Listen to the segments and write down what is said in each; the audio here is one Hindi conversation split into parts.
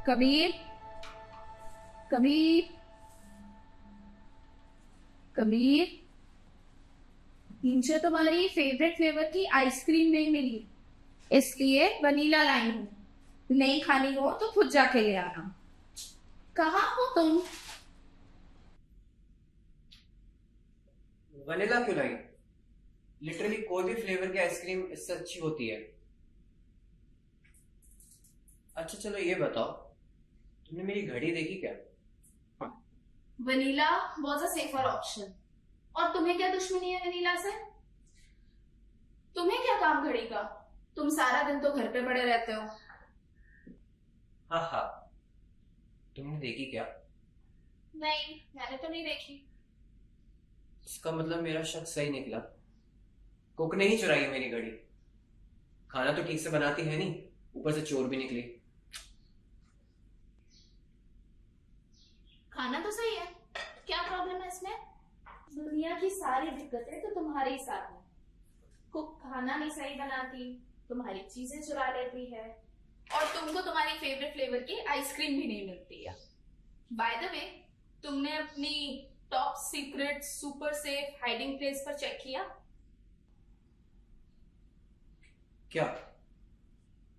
कबीर, कबीर, कबीर, मुझे तुम्हारी फेवरेट फ्लेवर की आइसक्रीम नहीं मिली, इसलिए वनीला लाई हूँ। नहीं खानी हो तो खुद जाके ले आना। कहाँ हो तुम? वनीला क्यों लाई? लिटरली कोई भी फ्लेवर की आइसक्रीम इससे अच्छी होती है। अच्छा चलो ये बताओ, तुमने मेरी घड़ी देखी क्या? Vanilla was a safer option. और तुम्हें क्या दुश्मनी है वनीला से? तुम्हें क्या काम घड़ी का? तुम सारा दिन तो घर पे पड़े रहते हो। हाँ हाँ, तुमने देखी क्या? नहीं, मैंने तो नहीं देखी। इसका मतलब मेरा शक सही निकला। कुक ने ही चुराई है मेरी घड़ी। खाना तो ठीक से बनाती है नहीं, ऊपर से चोर भी निकली। खाना तो सही है, क्या प्रॉब्लम है इसमें? दुनिया की सारी दिक्कतें तो तुम्हारे ही साथ हैं। कुक खाना नहीं सही बनाती, तुम्हारी चीजें चुरा लेती है, और तुमको तुम्हारी फेवरेट फ्लेवर की आइसक्रीम भी नहीं मिलती है। बाय द वे, तुमने अपनी top secret super safe hiding place पर चेक किया? क्या?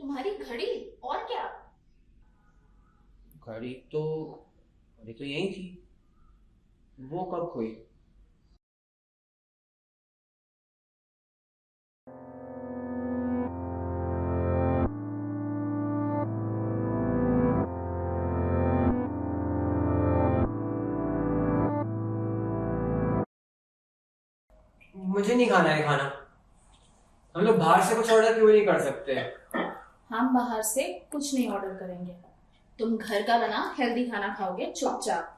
तुम्हारी घड़ी, और क्या? घड़ी तो घड़ी तो यही थी। वो कब खोई? मुझे नहीं खाना है खाना। हम लोग बाहर से कुछ ऑर्डर क्यों नहीं कर सकते? हम बाहर से कुछ नहीं ऑर्डर करेंगे। तुम घर का बना हेल्दी खाना खाओगे चुपचाप।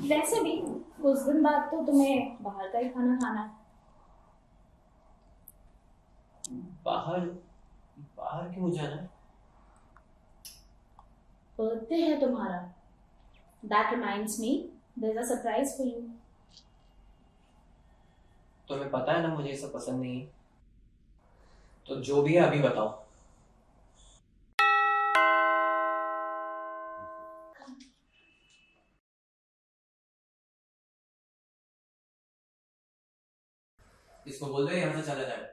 वैसे भी कुछ दिन बाद तो तुम्हें बाहर का ही खाना खाना है। बाहर? बाहर क्यों जाना है? बर्थडे है तुम्हारा। That reminds me, there is a surprise for you. तुम्हें पता है ना मुझे ये सब पसंद नहीं है। तो जो भी है अभी बताओ। इसको बोल दो यहाँ से चला जाए,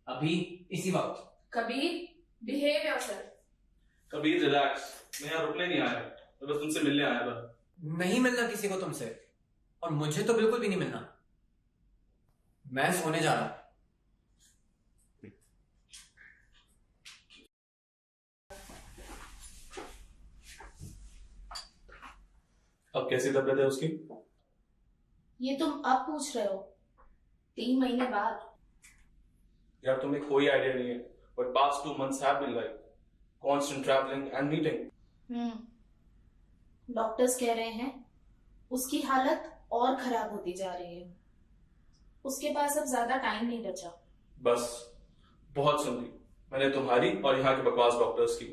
अभी, इसी वक्त। Kabir, behave yourself. Kabir relax, मैं यहाँ रुकने नहीं आया, मैं बस तुमसे मिलने आया था। नहीं मिलना किसी को तुमसे, और मुझे तो बिल्कुल भी नहीं मिलना। मैं सोने जा रहा हूँ। अब कैसी तबीयत है उसकी? ये तुम अब पूछ रहे हो, 3 महीने बाद? यार तुम्हें कोई आइडिया नहीं है, but past 2 months have been like constant traveling and meeting. Doctors कह रहे हैं उसकी हालत और खराब होती जा रही है। उसके पास अब ज्यादा टाइम नहीं बचा। बस, बहुत सुन ली मैंने तुम्हारी और यहाँ के बकवास डॉक्टर्स की।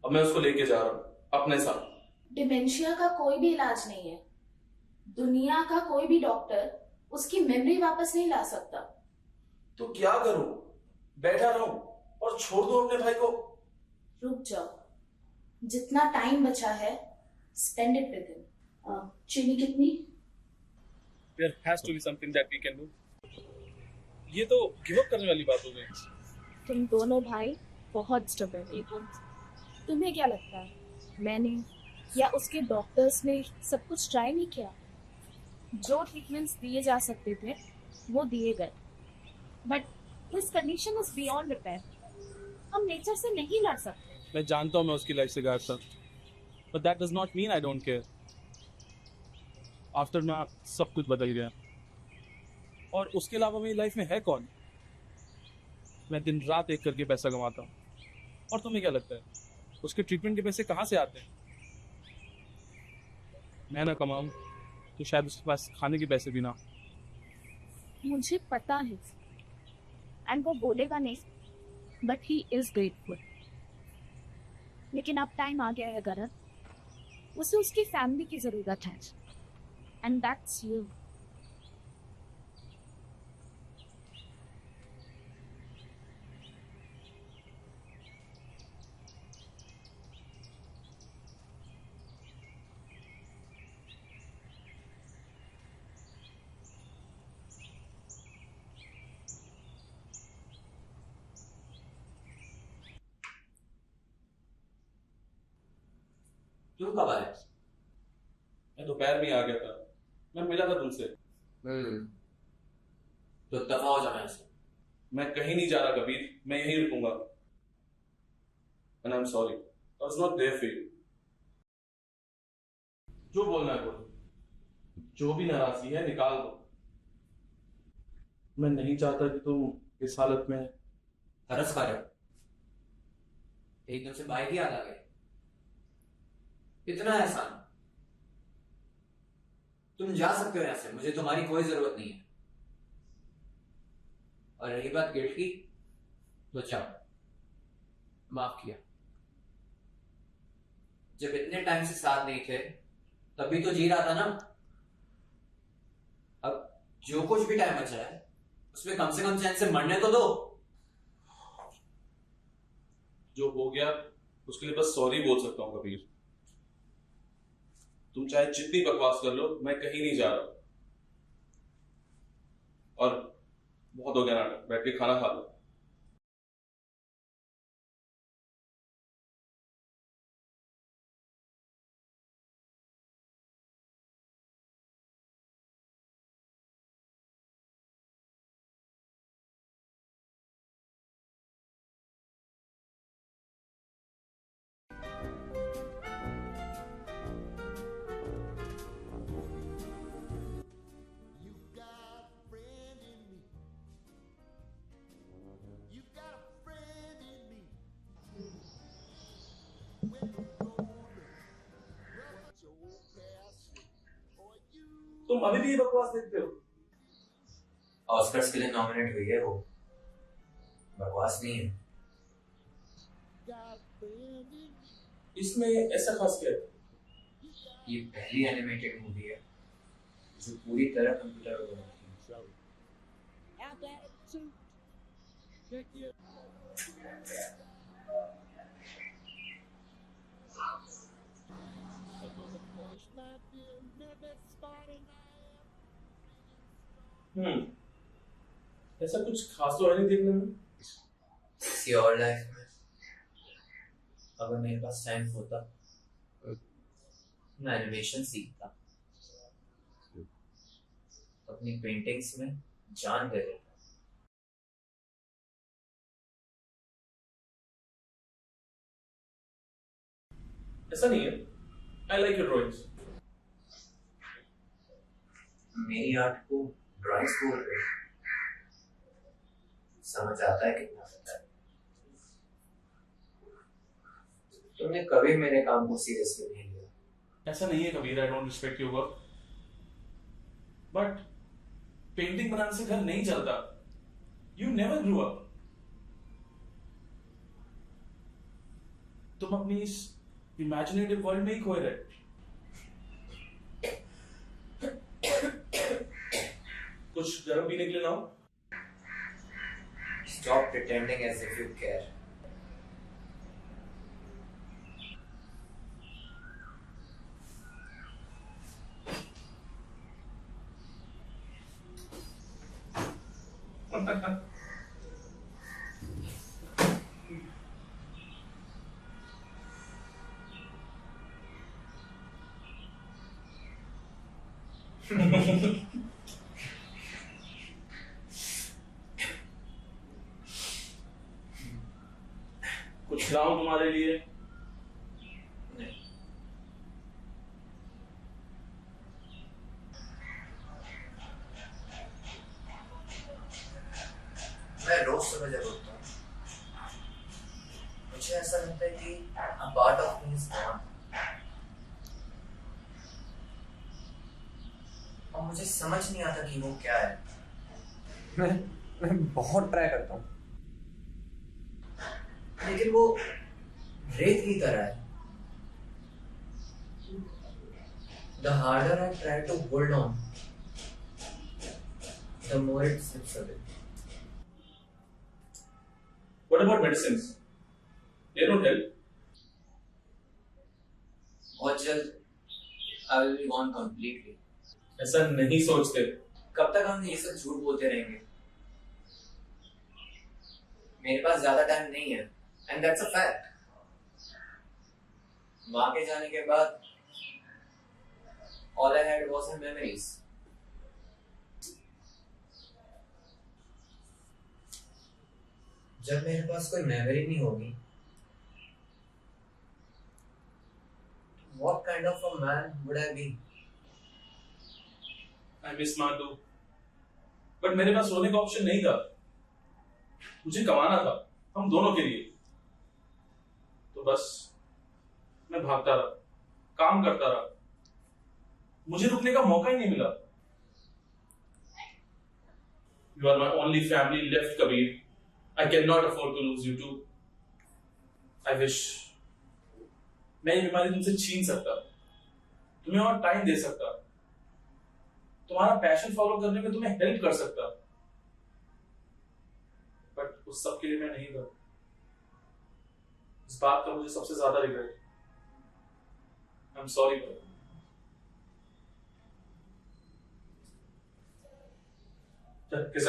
अब मैं उसको लेके जा रहा हूँ अपने साथ। डिमेंशिया का कोई भी इलाज नहीं है। दुनिया का कोई भी डॉक्टर उसकी मेमोरी वापस नहीं ला सकता। तो क्या करूं? बैठा रहूं और छोड़ दूं अपने भाई को? रुक जाओ, जितना टाइम बचा है स्पेंड इट विद हिम। चीनी कितनी? There has to be something that we can do. ये तो गिव अप करने वाली बात हो गई। तुम दोनों भाई बहुत स्टबर्न हो। तुम्हें क्या लगता है मैंने या उसके डॉक्टर्स ने सब कुछ ट्राई नहीं किया? जो ट्रीटमेंट्स दिए जा सकते थे वो दिए गए, but his condition is beyond repair. हम नेचर से नहीं लड़ सकते। मैं जानता हूँ मैं उसकी लाइफ से गायब था, but that does not mean I don't care. After ना सब कुछ बदल गया, और उसके अलावा मेरी लाइफ में है कौन? मैं दिन रात एक करके पैसा कमाता हूँ, और तुम्हें क्या लगता है उसके ट्रीटमेंट के पैसे कहाँ से आते हैं? मैं ना कमाऊँ तो शायद उसके पास खाने के पैसे भी ना। मुझे पता है, एंड वो बोलेगा नहीं, बट ही इज ग्रेटफुल। लेकिन अब टाइम आ गया है गरज, उसे उसकी फैमिली की जरूरत है, एंड दैट्स यू। तू कब आया? मैं दोपहर में आ गया था, मैं मिला था तुमसे। तो दफा हो जाना ऐसे। मैं कहीं नहीं जा रहा कबीर, मैं यहीं रुकूंगा। And I am sorry, I was not there for you. जो बोलना है बोलो, जो भी नाराजगी है निकाल दो। मैं नहीं चाहता कि तुम इस हालत में। तरस खा रहे हो? एकदम से बाइक ही याद आ गई। इतना एहसान? तुम जा सकते हो यहाँ से, मुझे तुम्हारी कोई जरूरत नहीं है। और रही बात गिल्ट की, तो जाओ, माफ किया। जब इतने टाइम से साथ नहीं थे तभी तो जी रहा था ना। अब जो कुछ भी टाइम बचा है उसमें कम से कम चैन से मरने तो दो। जो हो गया उसके लिए बस सॉरी बोल सकता हूँ कबीर। तुम चाहे जितनी बकवास कर लो, मैं कहीं नहीं जा रहा। और बहुत हो गया नाटक, बैठ के खाना खा लो। You got a friend in me. You got a friend in me. When you roll up your past or you तुम अभी भी ये बकवास देखते हो? ऑस्कर्स के लिए नॉमिनेट हुई है वो, बकवास नहीं है। got a friend in me. इसमें ऐसा खास क्या है? ये पहली एनिमेटेड मूवी है जो पूरी तरह कंप्यूटर पर बनी थी। So, have that suit. Check your ऐसा कुछ खास तो है नहीं देखने में। किसी और लाइफ में अगर मेरे पास टाइम होता मैं एनिमेशन सीखता, अपनी पेंटिंग्स में जान दे देता। ऐसा नहीं है, आई लाइक योर ड्राइंग्स। मेरी आर्ट को ड्राइंग्स बोल रहे हो? समझ आता है कितना होता है। तुमने कभी मेरे काम को सीरियसली नहीं लिया। ऐसा नहीं है Kabir, I don't respect your work, but painting बनाने से घर नहीं चलता। You never grew up. तुम अपनी इस इमेजिनेटिव वर्ल्ड में ही खोए रहे। कुछ गर्म पीने के लिए लाओ। Stop pretending as if you care. कुछ लाऊं तुम्हारे लिए? मैं रोज सुबह जब उठता हूँ मुझे ऐसा लगता है कि a part of me is gone। और मुझे समझ नहीं आता कि वो क्या है। मैं बहुत ट्राई करता हूँ लेकिन वो रेत की तरह है। The harder I try to hold on, the more it slips away. What about medicines? They don't help. बहुत जल्द I will be gone completely. ऐसा नहीं सोचते। कब तक हम ये सब झूठ बोलते रहेंगे? मेरे पास ज्यादा टाइम नहीं है, and that's a fact. माँ के जाने के बाद all I had was her memories. जब मेरे पास कोई मेमोरी नहीं होगी, what kind of a man would I be? I miss माँ टू, बट मेरे पास रोने का ऑप्शन नहीं था। मुझे कमाना था, हम दोनों के लिए। तो बस मैं भागता रहा, काम करता रहा, मुझे रुकने का मौका ही नहीं मिला। You are my only family left, Kabir. I cannot afford to lose you too. I wish मैं ये बीमारी तुमसे छीन सकता, तुम्हें और टाइम दे सकता, तुम्हारा पैशन फॉलो करने में तुम्हें हेल्प कर सकता, बट उस सब के लिए मैं नहीं था। इस बात का मुझे सबसे ज्यादा regret. I am sorry bro. चल किस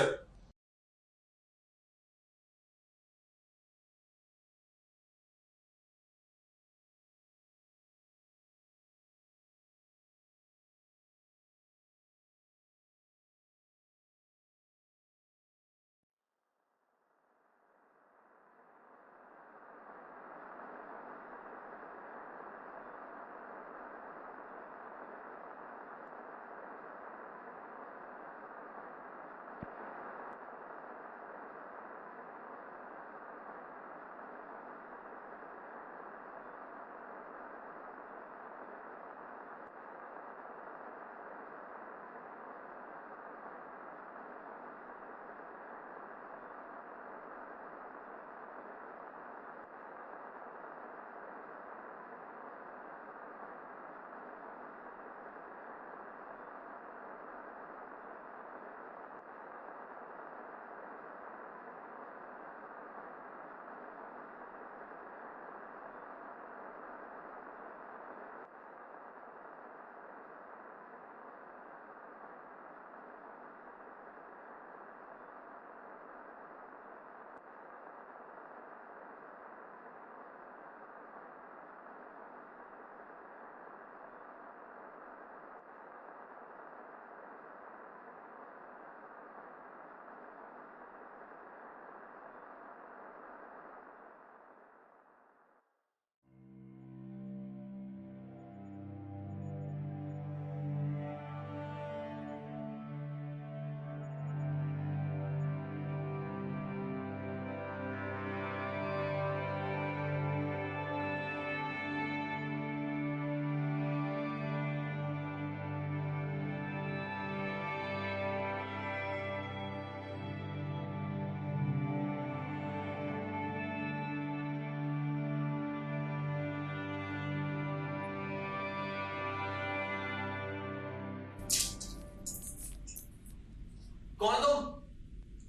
कौन हो तुम?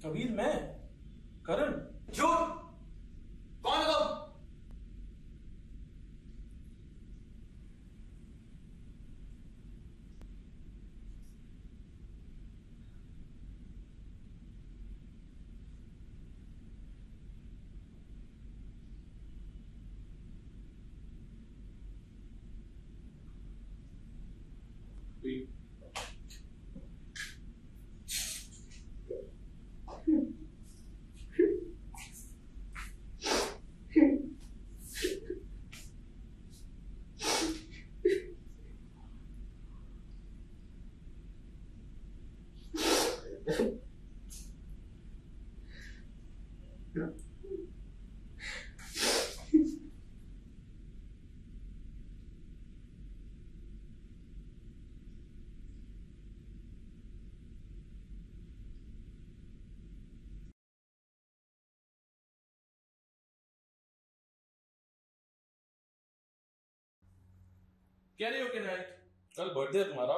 कबीर, मैं करण। झूठ! कौन हो तुम? कैरियोके नाइट, कल बर्थडे है तुम्हारा।